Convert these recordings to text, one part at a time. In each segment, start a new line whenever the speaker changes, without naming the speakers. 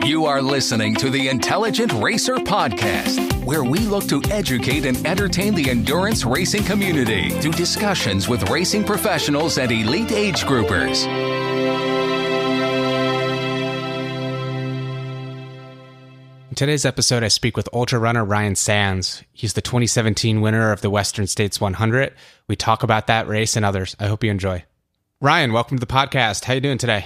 You are listening to the Intelligent Racer Podcast, where we look to educate and entertain the endurance racing community through discussions with racing professionals and elite age groupers.
In today's episode, I speak with ultra runner Ryan Sands. He's the 2017 winner of the Western States 100. We talk about that race and others. I hope you enjoy. Ryan, welcome to the podcast. How you doing today?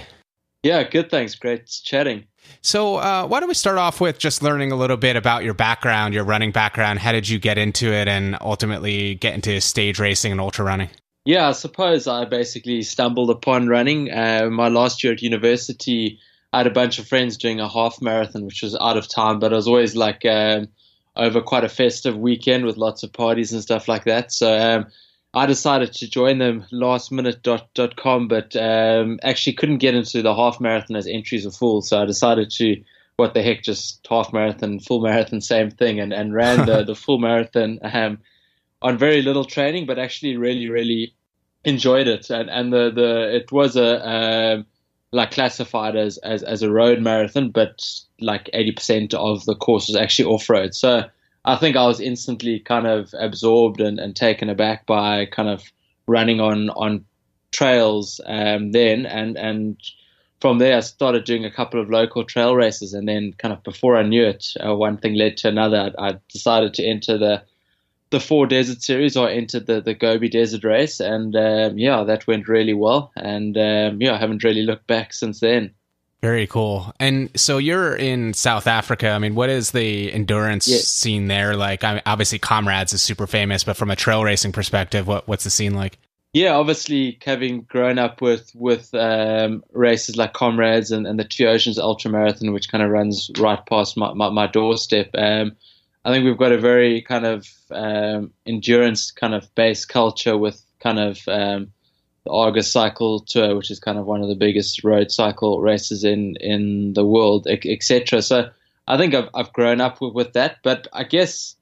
Yeah, good, thanks. Great chatting.
So why don't we start off with just learning a little bit about your background, your running background. How did you get into it and ultimately get into stage racing and ultra running?
Yeah, I suppose I basically stumbled upon running. My last year at university, I had a bunch of friends doing a half marathon, which was out of town, but it was always like over quite a festive weekend with lots of parties and stuff like that. So I decided to join them lastminute.com, but actually couldn't get into the half marathon as entries were full. So I decided to, what the heck, just half marathon, full marathon, same thing, and ran the full marathon on very little training, but actually really, really enjoyed it. And it was like classified as a road marathon, but like 80% of the course was actually off-road. So I think I was instantly kind of absorbed and taken aback by kind of running on trails then. And from there, I started doing a couple of local trail races. And then kind of before I knew it, one thing led to another. I decided to enter the 4 Desert Series, or entered the Gobi Desert Race. And that went really well. And I haven't really looked back since then.
Very cool. And so you're in South Africa. I mean, what is the endurance scene there like? I mean, obviously, Comrades is super famous, but from a trail racing perspective, what's the scene like?
Yeah, obviously, having grown up with races like Comrades and the Two Oceans Ultra Marathon, which kind of runs right past my doorstep, I think we've got a very kind of endurance kind of based culture with kind of the Argus Cycle Tour, which is kind of one of the biggest road cycle races in the world, etc. So I think I've grown up with that. But I guess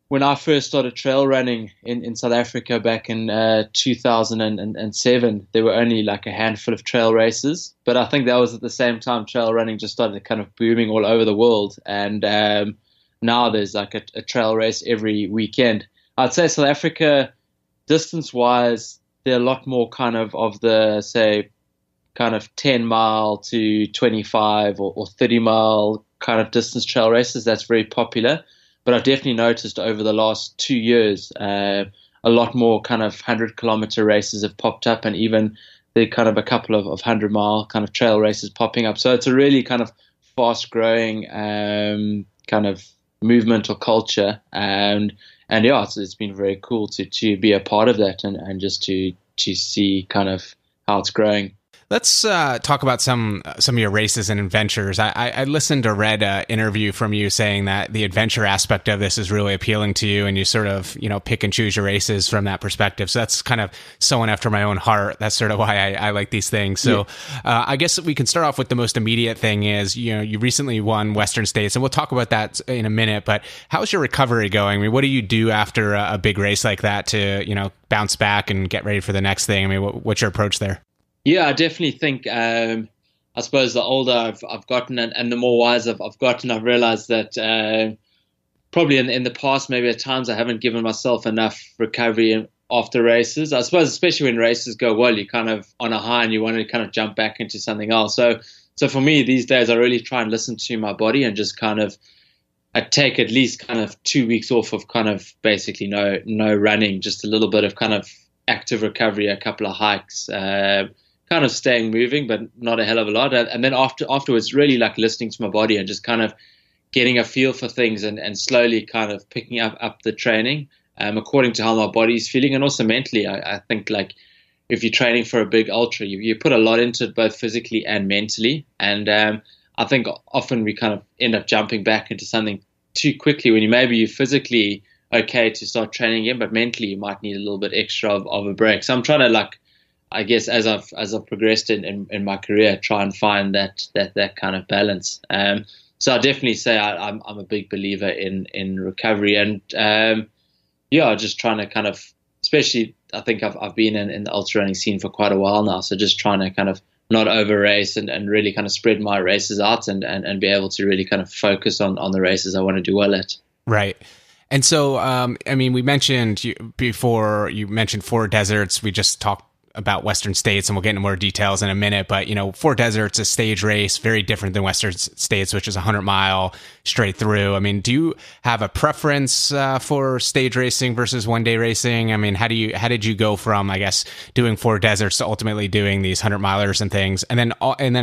when I first started trail running in South Africa back in 2007, there were only like a handful of trail races. But I think that was at the same time trail running just started kind of booming all over the world. And now there's like a trail race every weekend. I'd say South Africa, distance-wise, they're a lot more kind of the, say, kind of 10 mile to 25 or 30 mile kind of distance trail races. That's very popular. But I've definitely noticed over the last 2 years, a lot more kind of 100-kilometer races have popped up, and even the kind of a couple of 100-mile kind of trail races popping up. So it's a really kind of fast-growing kind of movement or culture. And yeah, it's been very cool to be a part of that and just to see kind of how it's growing.
Let's talk about some of your races and adventures. I listened or read an interview from you saying that the adventure aspect of this is really appealing to you, and you sort of, pick and choose your races from that perspective. So that's kind of sewing after my own heart. That's sort of why I like these things. So I guess we can start off with the most immediate thing is, you recently won Western States, and we'll talk about that in a minute, but how's your recovery going? I mean, what do you do after a big race like that to, bounce back and get ready for the next thing? I mean, what's your approach there?
Yeah, I definitely think, I suppose the older I've gotten and the more wise I've gotten, I've realized that probably in the past, maybe at times I haven't given myself enough recovery after races. I suppose especially when races go well, you're kind of on a high and you want to kind of jump back into something else. So for me these days, I really try and listen to my body and just kind of, I take at least kind of 2 weeks off of kind of basically no running, just a little bit of kind of active recovery, a couple of hikes, kind of staying moving, but not a hell of a lot. And then afterwards, really like listening to my body and just kind of getting a feel for things and slowly kind of picking up the training according to how my body's feeling. And also mentally, I think like if you're training for a big ultra, you put a lot into it, both physically and mentally. And I think often we kind of end up jumping back into something too quickly when you're physically okay to start training again, but mentally you might need a little bit extra of a break. So I'm trying to like, I guess as I've progressed in my career, try and find that kind of balance. So I definitely say I'm a big believer in recovery and just trying to kind of, especially I think I've been in the ultra running scene for quite a while now. So just trying to kind of not over race and really kind of spread my races out and be able to really kind of focus on the races I want to do well at.
Right. And so, I mean, we mentioned before, you mentioned Four Deserts. We just talked about Western States, and we'll get into more details in a minute. But, Four Deserts, a stage race, very different than Western States, which is 100-mile straight through. I mean, do you have a preference for stage racing versus one-day racing? I mean, how did you go from, I guess, doing Four Deserts to ultimately doing these 100-milers and things? And then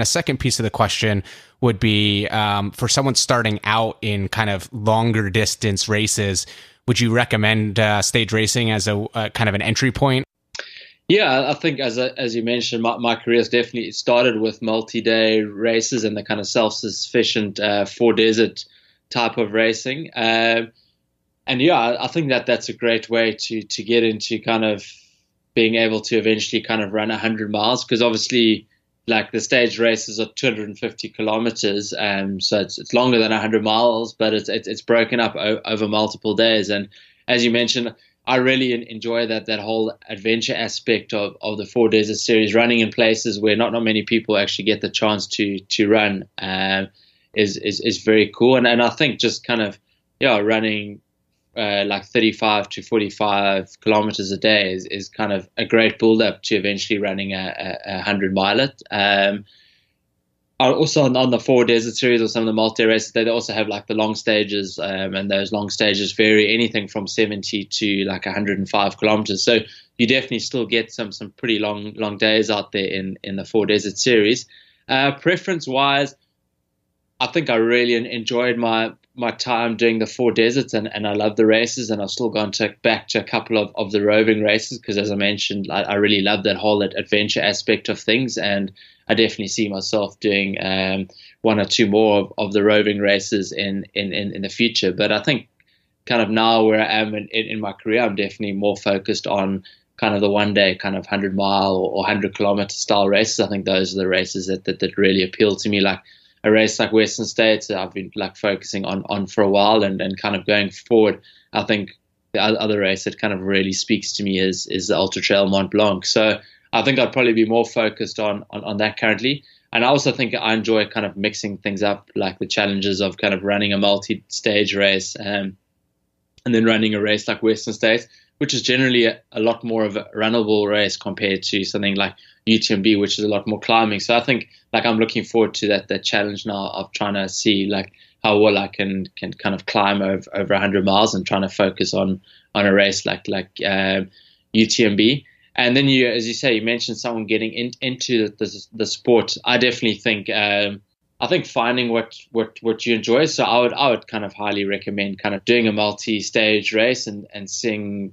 a second piece of the question would be, for someone starting out in kind of longer distance races, would you recommend stage racing as a kind of an entry point?
Yeah, I think as you mentioned, my career has definitely started with multi-day races and the kind of self-sufficient Four Desert type of racing. And yeah, I think that's a great way to get into kind of being able to eventually kind of run 100 miles, because obviously like the stage races are 250 kilometers, so it's longer than 100 miles, but it's broken up over multiple days. And as you mentioned, I really enjoy that whole adventure aspect of the Four Desert series, running in places where not many people actually get the chance to run, is very cool. And I think just kind of, running like 35 to 45 kilometers a day is kind of a great build up to eventually running a 100-miler. Also on the Four Desert series or some of the multi races, they also have like the long stages, and those long stages vary anything from 70 to like 105 kilometers. So you definitely still get some pretty long days out there in the Four Desert series. Preference wise, I think I really enjoyed my time doing the Four Deserts, and I love the races, and I've still gone back to a couple of the roving races because, as I mentioned, I really love that whole adventure aspect of things, and I definitely see myself doing one or two more of the roving races in the future. But I think kind of now where I am in my career, I'm definitely more focused on kind of the one day kind of 100-mile or 100-kilometer style races. I think those are the races that really appeal to me. Like a race like Western States, I've been like focusing on for a while, and kind of going forward, I think the other race that kind of really speaks to me is the Ultra Trail Mont Blanc. So I think I'd probably be more focused on that currently. And I also think I enjoy kind of mixing things up, like the challenges of kind of running a multi-stage race, and then running a race like Western States, which is generally a lot more of a runnable race compared to something like UTMB, which is a lot more climbing. So I think like I'm looking forward to that challenge now of trying to see like how well I can kind of climb over 100 miles and trying to focus on a race like UTMB. And then as you say, you mentioned someone getting into the sport. I definitely think I think finding what you enjoy. So I would kind of highly recommend kind of doing a multi-stage race and seeing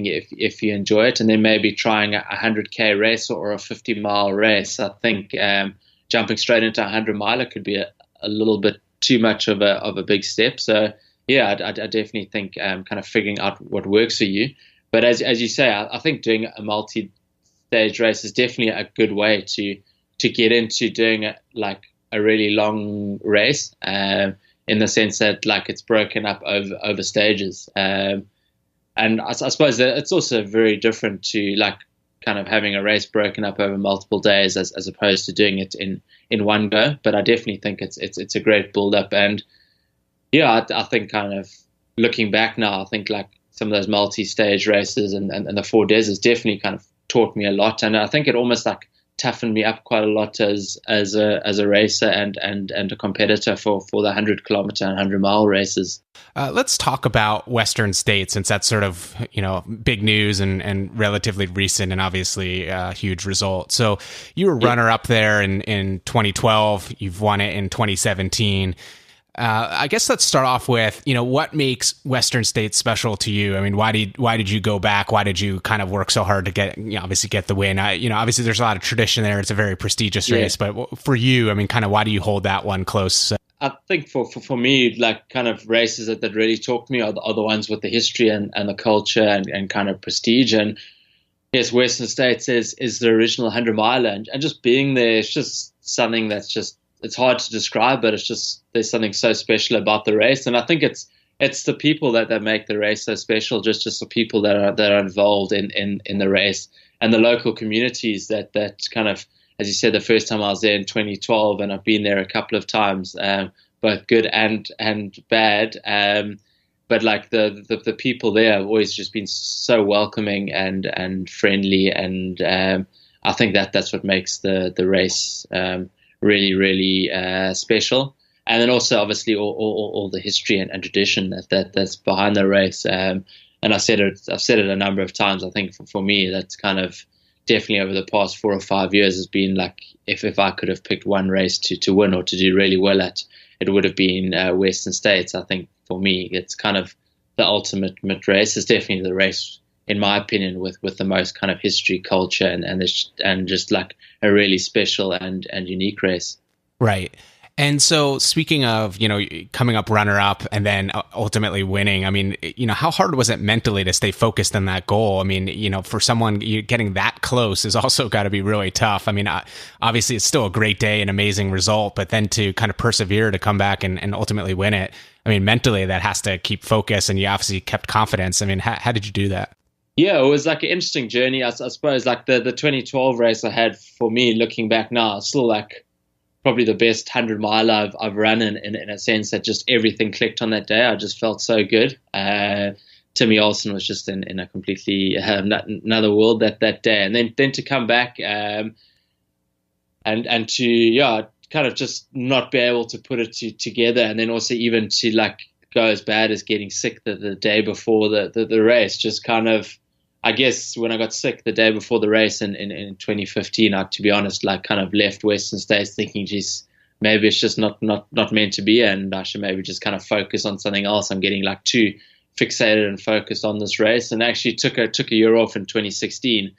if you enjoy it, and then maybe trying a 100K race or a 50-mile race. I think jumping straight into a 100-miler could be a little bit too much of a big step. So yeah, I definitely think kind of figuring out what works for you. But as you say, I think doing a multi-stage race is definitely a good way to get into doing like a really long race, in the sense that like it's broken up over stages. And I suppose that it's also very different to like kind of having a race broken up over multiple days as opposed to doing it in one go. But I definitely think it's a great build up. And yeah, I think kind of looking back now, I think like some of those multi-stage races and the Four Deserts definitely kind of taught me a lot. And I think it almost like toughened me up quite a lot as a racer and a competitor for the 100-kilometer and 100-mile races.
Let's talk about Western States, since that's sort of, big news and relatively recent and obviously a huge result. So you were runner up there in 2012. You've won it in 2017. I guess let's start off with, what makes Western States special to you? I mean, why did you go back? Why did you kind of work so hard to get, obviously get the win? Obviously there's a lot of tradition there. It's a very prestigious race, but for you, I mean, kind of why do you hold that one close?
I think for me, like kind of races that really talk to me are the ones with the history and the culture and kind of prestige. And yes, Western States is the original 100-miler, and just being there, it's just something that's just, it's hard to describe, but it's just, there's something so special about the race. And I think it's the people that make the race so special, just the people that are involved in the race, and the local communities that kind of as you said, the first time I was there in 2012, and I've been there a couple of times, both good and bad. But like the people there have always just been so welcoming and friendly, and I think that's what makes the race really, really special. And then also obviously all the history and tradition that's behind the race. And I've said it a number of times. I think for me, that's kind of definitely over the past 4 or 5 years has been like, if I could have picked one race to win or to do really well at, it would have been Western States. I think for me, it's kind of the ultimate race. It's definitely the race, in my opinion, with the most kind of history, culture, and just like a really special and unique race.
Right. And so speaking of, coming up runner up and then ultimately winning, I mean, how hard was it mentally to stay focused on that goal? I mean, for someone getting that close is also got to be really tough. I mean, obviously it's still a great day, an amazing result, but then to kind of persevere to come back and ultimately win it. I mean, mentally that has to keep focus, and you obviously kept confidence. I mean, how did you do that?
Yeah, it was like an interesting journey. I suppose like the 2012 race I had, for me, looking back now, it's still like probably the best 100 mile I've run in a sense that just everything clicked on that day. I just felt so good. Timmy Olsen was just in a completely another world that day. And then to come back and to, kind of just not be able to put it together. And then also even to like go as bad as getting sick the day before the race, just kind of, I guess when I got sick the day before the race in 2015, to be honest, like kind of left Western States thinking, geez, maybe it's just not meant to be, and I should maybe just kind of focus on something else. I'm getting like too fixated and focused on this race, and actually took a year off in 2016.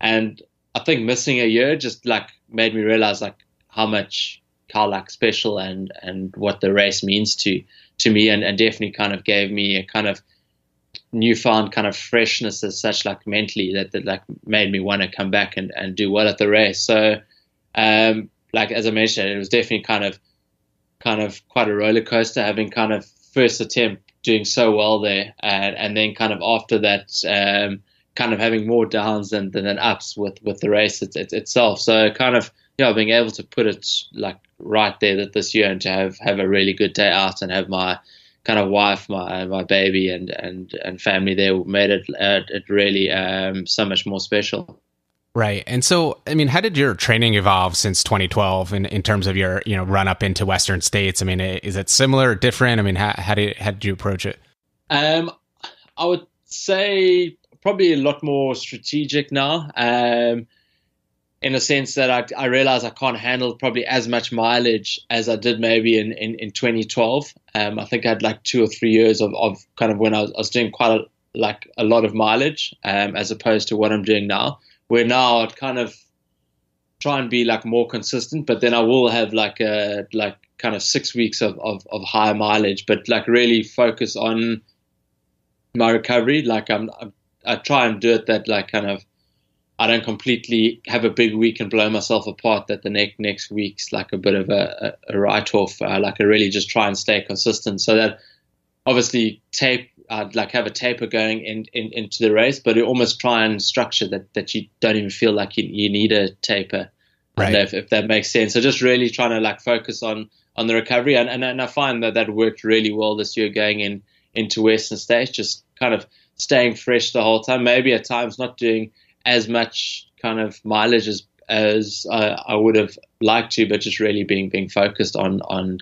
And I think missing a year just like made me realize like how like special and what the race means to me, and definitely kind of gave me a kind of newfound kind of freshness as such, like mentally, that like made me want to come back and do well at the race. So like as I mentioned, it was definitely kind of quite a roller coaster, having kind of first attempt doing so well there, and then kind of after that kind of having more downs than ups with the race itself. So kind of being able to put it like right there that this year, and to have a really good day out and have my kind of wife, my baby and family there, made it really so much more special.
Right. And so, I mean, how did your training evolve since 2012 in terms of your, run up into Western States? I mean, is it similar or different? I mean, how did you approach it?
I would say probably a lot more strategic now. In a sense that I realize I can't handle probably as much mileage as I did maybe in 2012. I think I had like 2 or 3 years of kind of when I was doing quite a lot of mileage, as opposed to what I'm doing now, where now I'd kind of try and be like more consistent, but then I will have like kind of 6 weeks of high mileage, but like really focus on my recovery. Like I try and do it that like kind of, I don't completely have a big week and blow myself apart that the next week's like a bit of a write-off. Like I really just try and stay consistent, so that obviously I'd like have a taper going into the race, but you almost try and structure that you don't even feel like you need a taper. Right. I don't know if that makes sense. So just really trying to like focus on the recovery, and I find that worked really well this year going into Western States, just kind of staying fresh the whole time. Maybe at times not doing as much kind of mileage as I would have liked to, but just really being focused on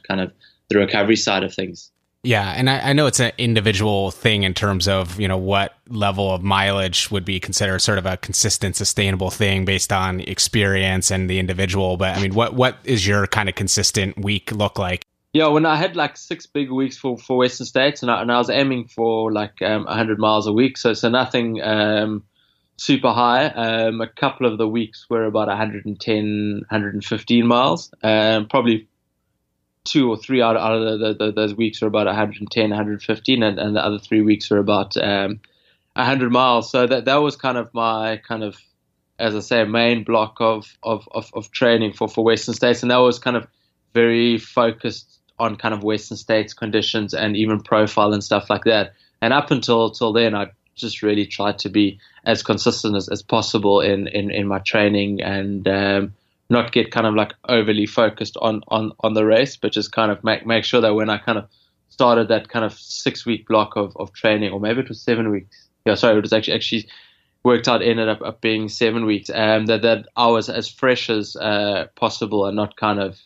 kind of the recovery side of things.
Yeah, and I know it's an individual thing in terms of, what level of mileage would be considered sort of a consistent, sustainable thing based on experience and the individual. But I mean, what is your kind of consistent week look like?
Yeah, when I had like 6 big weeks for Western States, and I was aiming for like 100 miles a week, so nothing super high. A couple of the weeks were about 110, 115 miles. Probably 2 or 3 out of those weeks are about 110, 115, and the other 3 weeks are about 100 miles. So that was kind of my kind of, as I say, main block of training for Western States, and that was kind of very focused on kind of Western States conditions and even profile and stuff like that. And up until then, I just really tried to be as consistent as possible in my training, and not get kind of like overly focused on the race, but just kind of make sure that when I kind of started that kind of 6-week block of training, or maybe it was 7 weeks. Yeah, sorry, it was actually worked out, ended up being 7 weeks. That I was as fresh as possible and not kind of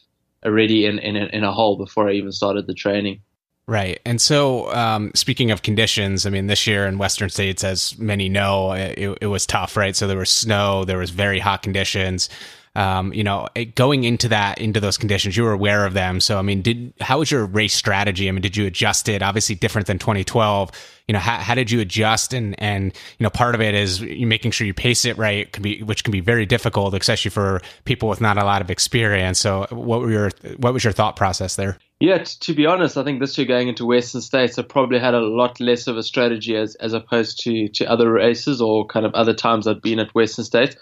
already in a hole before I even started the training.
Right. And so speaking of conditions, I mean, this year in Western states, as many know, it was tough, right? So there was snow, there was very hot conditions. Going into those conditions, you were aware of them. So, I mean, how was your race strategy? I mean, did you adjust it? Obviously different than 2012. How did you adjust? And part of it is you making sure you pace it right, which can be very difficult, especially for people with not a lot of experience. So what was your thought process there?
Yeah, to be honest, I think this year going into Western States, I probably had a lot less of a strategy as opposed to other races or kind of other times I'd been at Western States.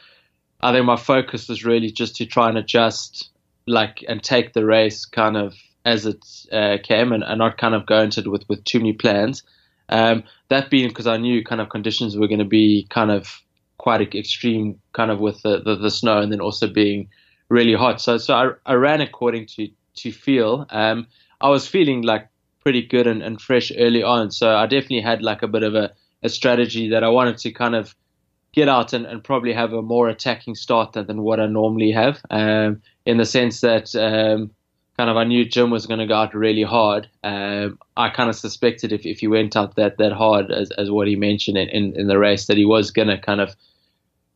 I think my focus was really just to try and adjust, and take the race kind of as it came, and not kind of go into it with too many plans. That being because I knew kind of conditions were going to be kind of quite extreme, kind of with the snow, and then also being really hot. So I ran according to feel. I was feeling like pretty good and fresh early on, so I definitely had like a bit of a strategy that I wanted to kind of get out and probably have a more attacking start than what I normally have, in the sense that kind of I knew Jim was going to go out really hard. I kind of suspected if he went out that hard as what he mentioned in the race, that he was going to kind of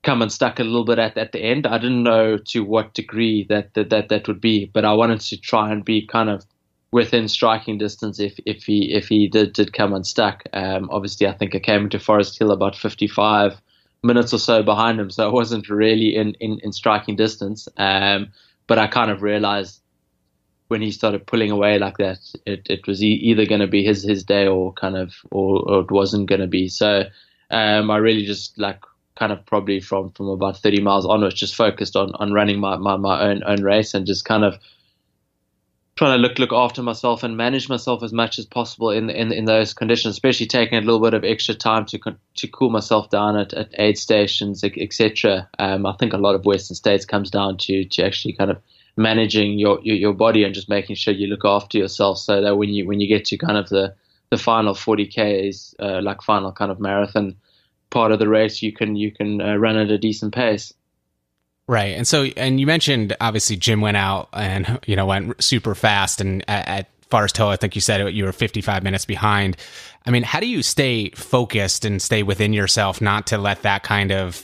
come unstuck a little bit at the end. I didn't know to what degree that would be, but I wanted to try and be kind of within striking distance if he did come unstuck. Obviously, I think I came into Forest Hill about 55 minutes or so behind him, so I wasn't really in striking distance. But I kind of realized when he started pulling away like that, it was either going to be his day or it wasn't going to be. So I really just kind of probably from about 30 miles onwards just focused on running my own race and just kind of trying to look after myself and manage myself as much as possible in those conditions, especially taking a little bit of extra time to cool myself down at aid stations, etc. I think a lot of Western States comes down to actually kind of managing your body and just making sure you look after yourself, so that when you get to kind of the final 40 Ks, final kind of marathon part of the race, you can run at a decent pace.
Right. And you mentioned, obviously, Jim went out and, went super fast. And at Forest Hill, I think you said you were 55 minutes behind. I mean, how do you stay focused and stay within yourself, not to let that kind of,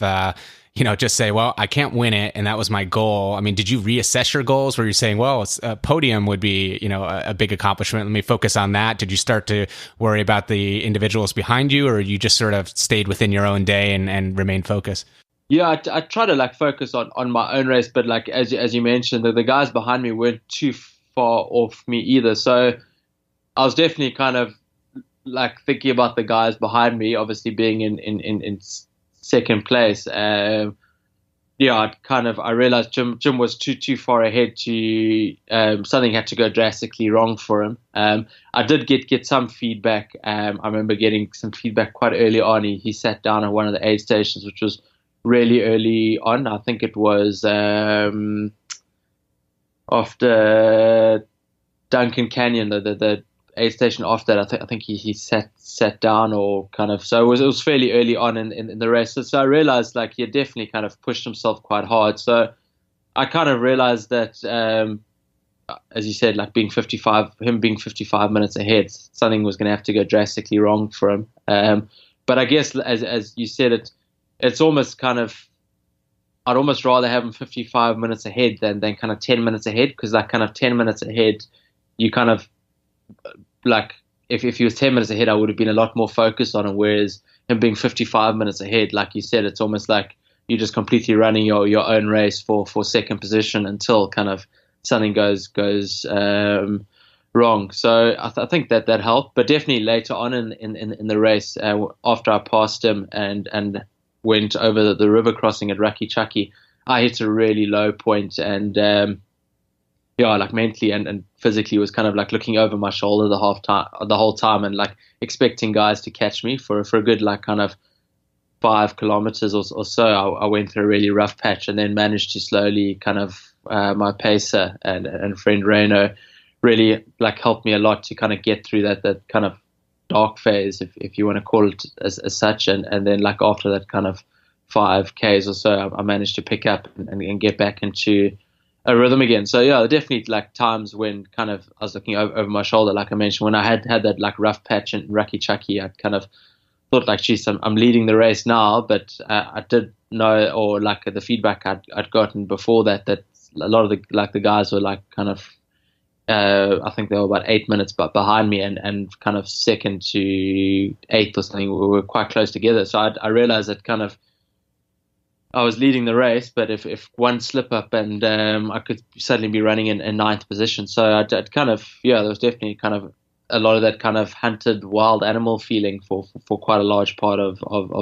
just say, well, I can't win it, and that was my goal? I mean, did you reassess your goals? Were you saying, well, a podium would be, a big accomplishment, let me focus on that? Did you start to worry about the individuals behind you, or you just sort of stayed within your own day and remained focused?
Yeah, I try to focus on my own race, but as you mentioned, the guys behind me weren't too far off me either. So I was definitely kind of thinking about the guys behind me, obviously being in second place. I realized Jim was too far ahead to something had to go drastically wrong for him. I did get some feedback. I remember getting some feedback quite early on. He sat down at one of the aid stations, which was really early on. I think it was after Duncan Canyon, the aid station after that. I think he sat down, or kind of, so it was fairly early on in the race. So I realized he had definitely kind of pushed himself quite hard. So I kind of realized that, as you said, being 55 minutes ahead, something was going to have to go drastically wrong for him. But I guess as you said, it's almost kind of, I'd almost rather have him 55 minutes ahead than kind of 10 minutes ahead, because kind of 10 minutes ahead, you kind of if he was 10 minutes ahead, I would have been a lot more focused on him, whereas him being 55 minutes ahead, like you said, it's almost like you're just completely running your own race for second position until kind of something goes wrong. So I think that helped, but definitely later on in the race, after I passed him and went over the river crossing at Raki Chaki, I hit a really low point, and mentally and physically was kind of looking over my shoulder the whole time, and expecting guys to catch me for a good kind of 5 kilometers or so. I went through a really rough patch, and then managed to slowly kind of my pacer and friend Reno really like helped me a lot to kind of get through that kind of dark phase, if you want to call it as such. And then like after that kind of 5Ks or so, I managed to pick up and get back into a rhythm again. So yeah, definitely like times when kind of I was looking over my shoulder, like I mentioned, when I had that like rough patch in Rucky Chucky, I kind of thought like, geez, I'm leading the race now, but I did know, or like the feedback I'd gotten before that a lot of the guys were like kind of I think they were about 8 minutes behind me, and kind of second to eighth or something. We were quite close together. So I realized that kind of I was leading the race, but if one slip up and I could suddenly be running in ninth position. So I'd kind of, yeah, there was definitely kind of a lot of that kind of hunted wild animal feeling for quite a large part of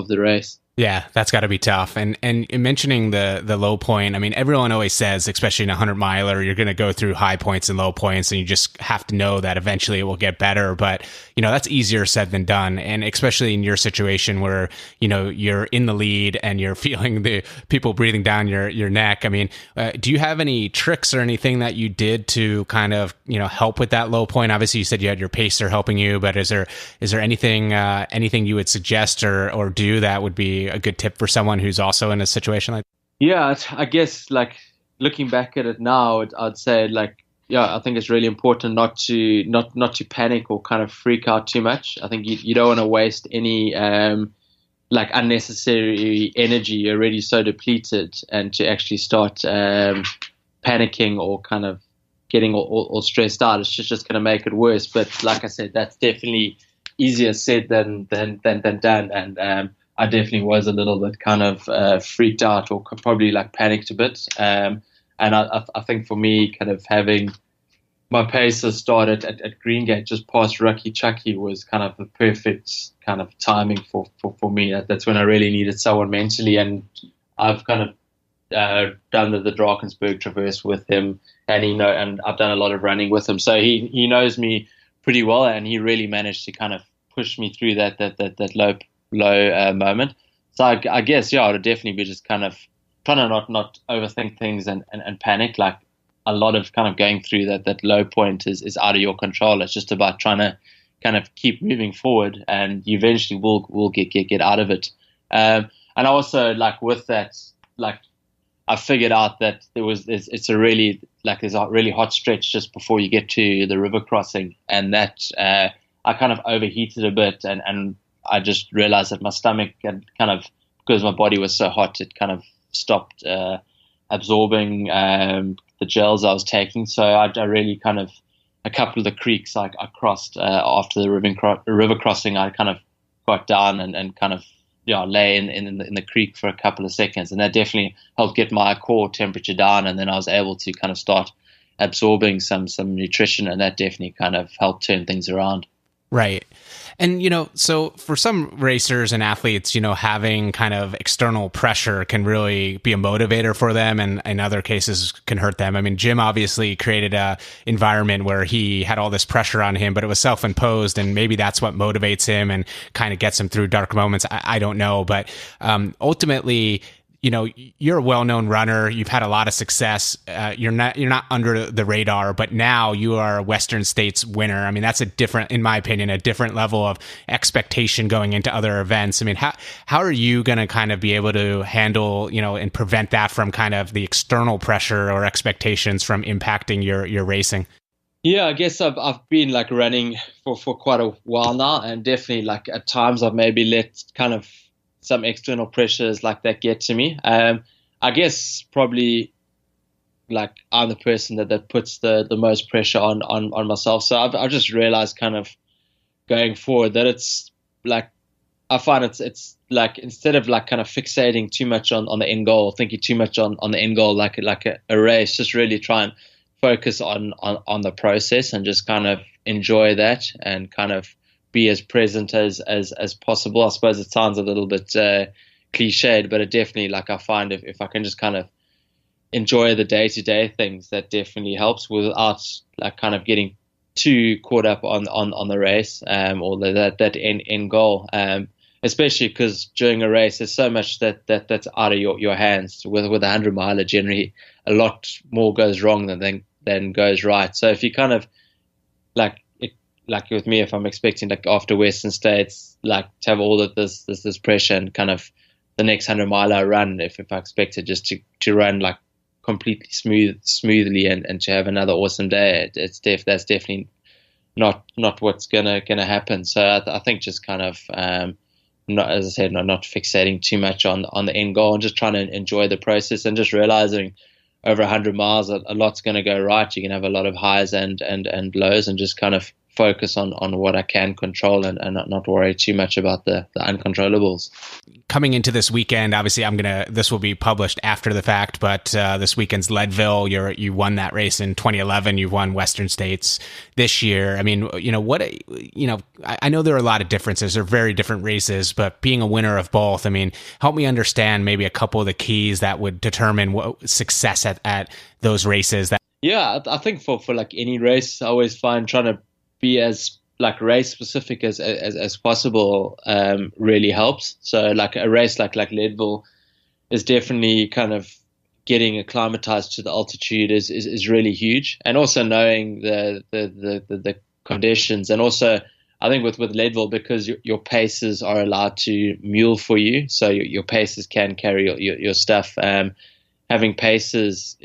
the race.
Yeah, that's got to be tough. And mentioning the low point, I mean, everyone always says, especially in a 100-miler, you're going to go through high points and low points, and you just have to know that eventually it will get better. But, you know, that's easier said than done. And especially in your situation where, you know, you're in the lead and you're feeling the people breathing down your neck. I mean, do you have any tricks or anything that you did to kind of, you know, help with that low point? Obviously, you said you had your pacer helping you, but is there anything you would suggest or do that would be a good tip for someone who's also in a situation like that?
Yeah, I guess like looking back at it now, I'd say like, yeah, I think it's really important not to panic or kind of freak out too much. I think you don't want to waste any like unnecessary energy. You're already so depleted, and to actually start panicking or kind of getting all stressed out, it's just going to make it worse. But like I said, that's definitely easier said than done. And I definitely was a little bit kind of freaked out, or probably like panicked a bit. And I think for me, kind of having my pacer started at Greengate just past Rucky Chucky was kind of the perfect kind of timing for me. That's when I really needed someone mentally. And I've kind of done the Drakensberg Traverse with him, and I've done a lot of running with him. So he knows me pretty well, and he really managed to kind of push me through that low moment. So I guess, yeah, I would definitely be just kind of trying to not overthink things and panic. Like a lot of kind of going through that low point is out of your control. It's just about trying to kind of keep moving forward, and you eventually will get out of it. And also like with that, like I figured out that there's a really hot stretch just before you get to the river crossing, and that I kind of overheated a bit, and I just realized that my stomach had kind of, because my body was so hot, it kind of stopped absorbing the gels I was taking. So I really kind of, a couple of the creeks I crossed after the river crossing, I kind of got down and kind of lay in the creek for a couple of seconds, and that definitely helped get my core temperature down, and then I was able to kind of start absorbing some nutrition, and that definitely kind of helped turn things around.
Right. And, so for some racers and athletes, having kind of external pressure can really be a motivator for them, and in other cases can hurt them. I mean, Jim obviously created a environment where he had all this pressure on him, but it was self-imposed, and maybe that's what motivates him and kind of gets him through dark moments. I don't know. But ultimately, you're a well-known runner. You've had a lot of success. You're not under the radar, but now you are a Western States winner. I mean, that's in my opinion, a different level of expectation going into other events. I mean, how are you going to kind of be able to handle, and prevent that from kind of the external pressure or expectations from impacting your racing?
Yeah, I guess I've been like running for quite a while now, and definitely like at times I've maybe let kind of some external pressures like that get to me. I guess probably like I'm the person that puts the most pressure on myself. So I've just realized kind of going forward that it's like, I find it's like, instead of like kind of fixating too much on the end goal, thinking too much on the end goal, like a race, just really try and focus on the process and just kind of enjoy that and kind of be as present as possible. I suppose it sounds a little bit cliched, but it definitely, like, I find if I can just kind of enjoy the day-to-day things, that definitely helps without like kind of getting too caught up on the race or that end goal. especially because during a race, there's so much that's out of your hands. With a 100-miler, generally a lot more goes wrong than goes right. So if you kind of like with me, if I'm expecting like after Western States, like to have all of this pressure and kind of the next 100-miler I run, if I expect it just to run like completely smoothly and to have another awesome day, that's definitely not what's gonna happen. So I think just kind of not, as I said, not fixating too much on the end goal and just trying to enjoy the process and just realizing over 100 miles a lot's going to go right. You can have a lot of highs and lows, and just kind of focus on what I can control and not worry too much about the uncontrollables.
Coming into this weekend, obviously this will be published after the fact, but this weekend's Leadville. You won that race in 2011. You've won Western States this year. I mean, I know there are a lot of differences. They're very different races, but being a winner of both, I mean, help me understand maybe a couple of the keys that would determine what success at those races.
Yeah, I think for like any race, I always find trying to be as like race specific as possible really helps. So like a race like Leadville is definitely kind of getting acclimatized to the altitude is really huge, and also knowing the conditions, and also I think with Leadville, because your paces are allowed to mule for you, so your paces can carry your stuff. Having paces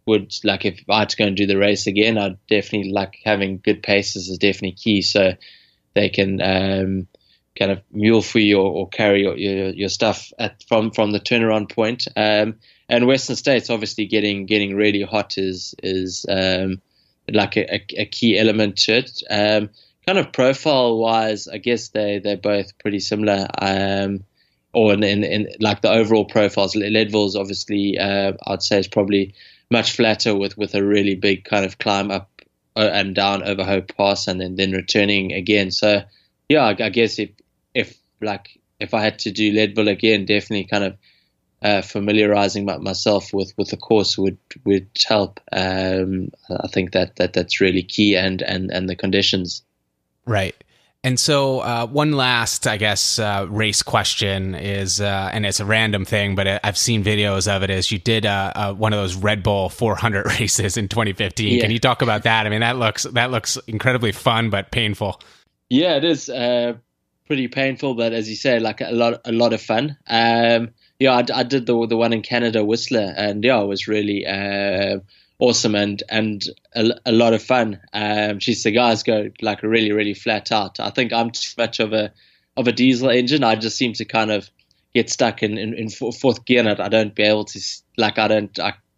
would, like, if I had to go and do the race again, I'd definitely like having good paces is definitely key, so they can kind of mule for you or carry your stuff from the turnaround point. And Western States obviously getting really hot is like a key element to it. Kind of profile wise, I guess they're both pretty similar. Or in like the overall profiles, Leadville's obviously I'd say is probably much flatter with a really big kind of climb up and down over Hope Pass and then returning again. So yeah, I guess if I had to do Leadville again, definitely kind of familiarizing myself with the course would help. I think that's really key, and the conditions.
Right. And so one last, I guess, race question is, and it's a random thing, but I've seen videos of it, is you did one of those Red Bull 400 races in 2015. Yeah. Can you talk about that? I mean, that looks incredibly fun, but painful.
Yeah, it is pretty painful, but as you say, like a lot of fun. Yeah, I did the one in Canada, Whistler, and yeah, it was really awesome and a lot of fun. The guys go like really, really flat out. I think I'm too much of a diesel engine. I just seem to kind of get stuck in fourth gear, and I don't be able to, like, I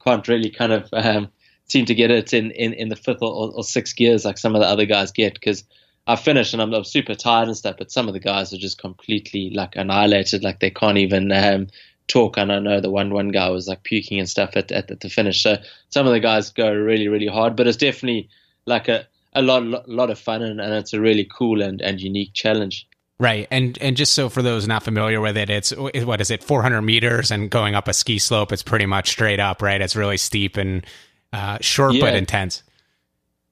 can't really kind of seem to get it in the fifth or sixth gears like some of the other guys get, because I finish and I'm super tired and stuff, but some of the guys are just completely like annihilated, like they can't even talk. And I know the one guy was like puking and stuff at the finish. So some of the guys go really, really hard, but it's definitely like a lot of fun, and it's a really cool and unique challenge.
Right. And just so for those not familiar with it, it's, what is it, 400 meters and going up a ski slope. It's pretty much straight up, right? It's really steep and short, but intense.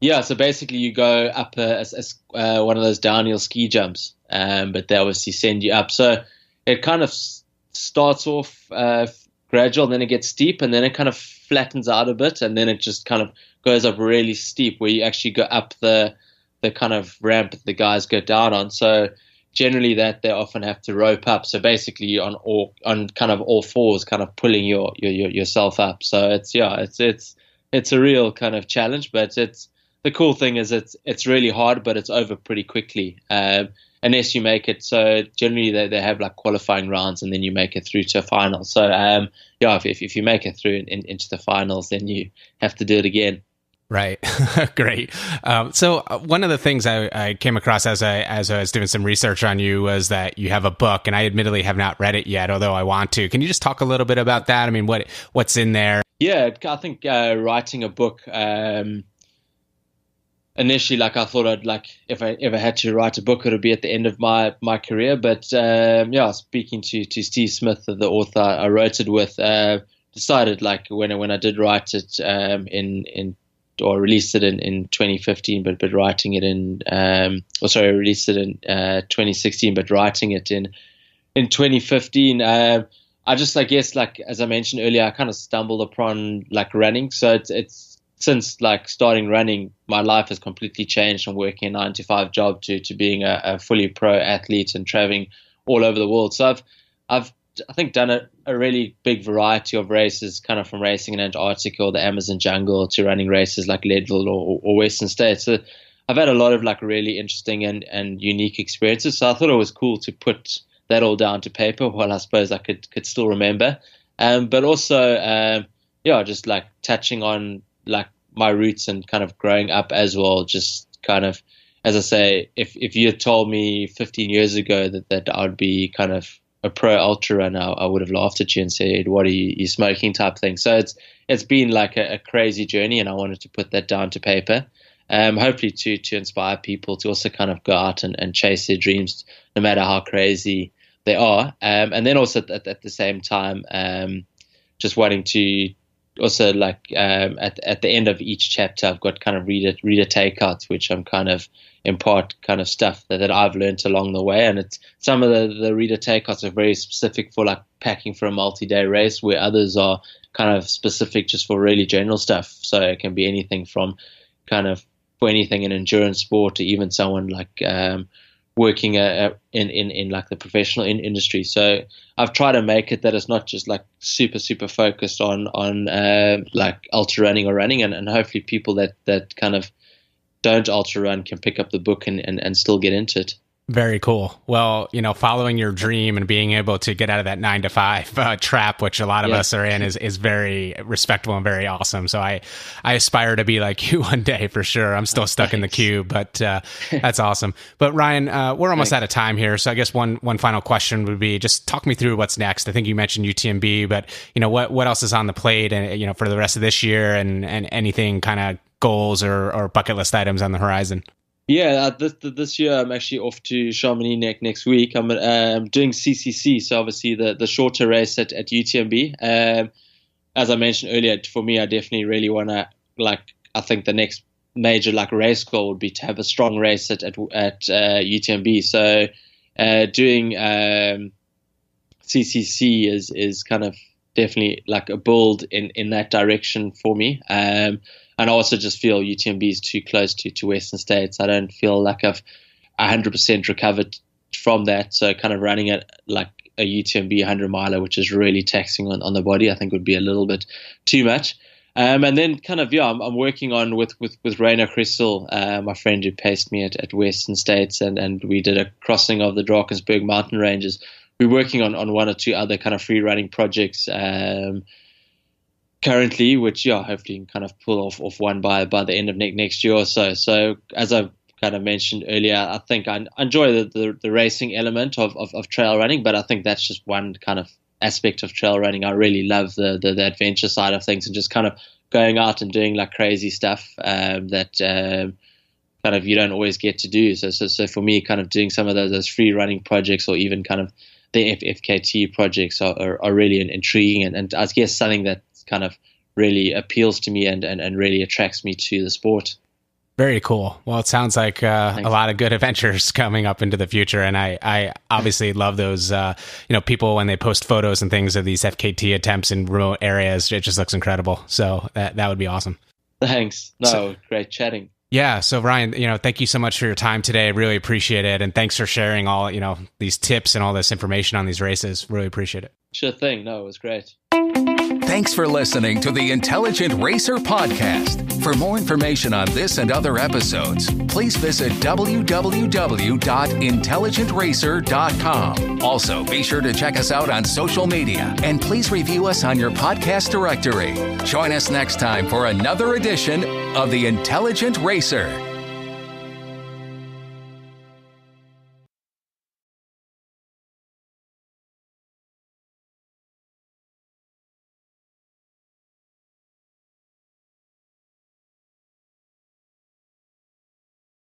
Yeah. So basically you go up one of those downhill ski jumps, but they obviously send you up. So it kind of starts off gradual, and then it gets steep, and then it kind of flattens out a bit, and then it just kind of goes up really steep, where you actually go up the kind of ramp that the guys go down on. So generally that they often have to rope up. So basically on kind of all fours, kind of pulling yourself up. So it's a real kind of challenge, but the cool thing is it's really hard, but it's over pretty quickly. Unless you make it. So generally they have like qualifying rounds, and then you make it through to a final. So if you make it through into the finals, then you have to do it again.
Right. Great. So one of the things I came across as I was doing some research on you was that you have a book, and I admittedly have not read it yet, although I want to. Can you just talk a little bit about that? I mean, what's in there?
Yeah, I think writing a book, initially, like, I thought I'd, like, if I ever had to write a book, it would be at the end of my career. But speaking to Steve Smith, the author I wrote it with, decided, like, when I did write it in or released it in 2015, but writing it in, released it in 2016, but writing it in 2015. I just, I guess, like, as I mentioned earlier, I kind of stumbled upon like running. So it's since like starting running, my life has completely changed from working a 9-to-5 job to being a fully pro athlete and traveling all over the world. So I've I think done a really big variety of races, kind of from racing in Antarctica or the Amazon jungle to running races like Leadville or Western States. So I've had a lot of like really interesting and unique experiences. So I thought it was cool to put that all down to paper while I suppose I could still remember. But also, just like touching on like my roots and kind of growing up as well. Just kind of, as I say, if you had told me 15 years ago that I would be kind of a pro ultra runner, I would have laughed at you and said, "What are you smoking?" type thing. So it's been like a crazy journey, and I wanted to put that down to paper. Hopefully to inspire people to also kind of go out and chase their dreams, no matter how crazy they are. And then also at the same time, just wanting to also like at the end of each chapter, I've got kind of reader takeouts, which I'm kind of impart kind of stuff that I've learned along the way. And it's some of the reader takeouts are very specific for like packing for a multi-day race, where others are kind of specific just for really general stuff. So it can be anything from kind of for anything in endurance sport to even someone like working in like the professional industry. So I've tried to make it that it's not just like super focused on like ultra running or running, and hopefully people that kind of don't ultra run can pick up the book and still get into it.
Very cool. Well, following your dream and being able to get out of that 9-to-5 trap, which a lot of us are in, is very respectable and very awesome. So I aspire to be like you one day for sure. I'm still stuck in the queue, but that's awesome. But Ryan, we're almost out of time here. So I guess one final question would be just talk me through what's next. I think you mentioned UTMB, but what else is on the plate and, for the rest of this year and anything kind of goals or bucket list items on the horizon?
Yeah, this year I'm actually off to Chamonix next week. I'm doing CCC, so obviously the shorter race at UTMB. As I mentioned earlier, for me, I definitely really want to, like, I think the next major like race goal would be to have a strong race at UTMB. So doing CCC is kind of definitely like a build in that direction for me. And I also just feel UTMB is too close to Western States. I don't feel like I've 100% recovered from that. So kind of running it like a UTMB 100 miler, which is really taxing on the body, I think would be a little bit too much. And then kind of, I'm working on with Rainer Crystal, my friend who paced me at Western States, and we did a crossing of the Drakensberg mountain ranges. We're working on one or two other kind of free running projects currently, which hopefully can kind of pull off one by the end of next year or so. So as I kind of mentioned earlier, I think I enjoy the racing element of trail running, but I think that's just one kind of aspect of trail running. I really love the adventure side of things and just kind of going out and doing like crazy stuff that kind of you don't always get to do. So for me, kind of doing some of those free running projects or even kind of the FKT projects are really intriguing and I guess something that kind of really appeals to me and really attracts me to the sport.
Very cool. Well, it sounds like a lot of good adventures coming up into the future. And I obviously love those, people when they post photos and things of these FKT attempts in remote areas. It just looks incredible. So that would be awesome.
Thanks. Great chatting.
Yeah. So Ryan, thank you so much for your time today. I really appreciate it. And thanks for sharing all, these tips and all this information on these races. Really appreciate it.
Sure thing. No, it was great.
Thanks for listening to the Intelligent Racer podcast. For more information on this and other episodes, please visit www.intelligentracer.com. Also, be sure to check us out on social media and please review us on your podcast directory. Join us next time for another edition of the Intelligent Racer.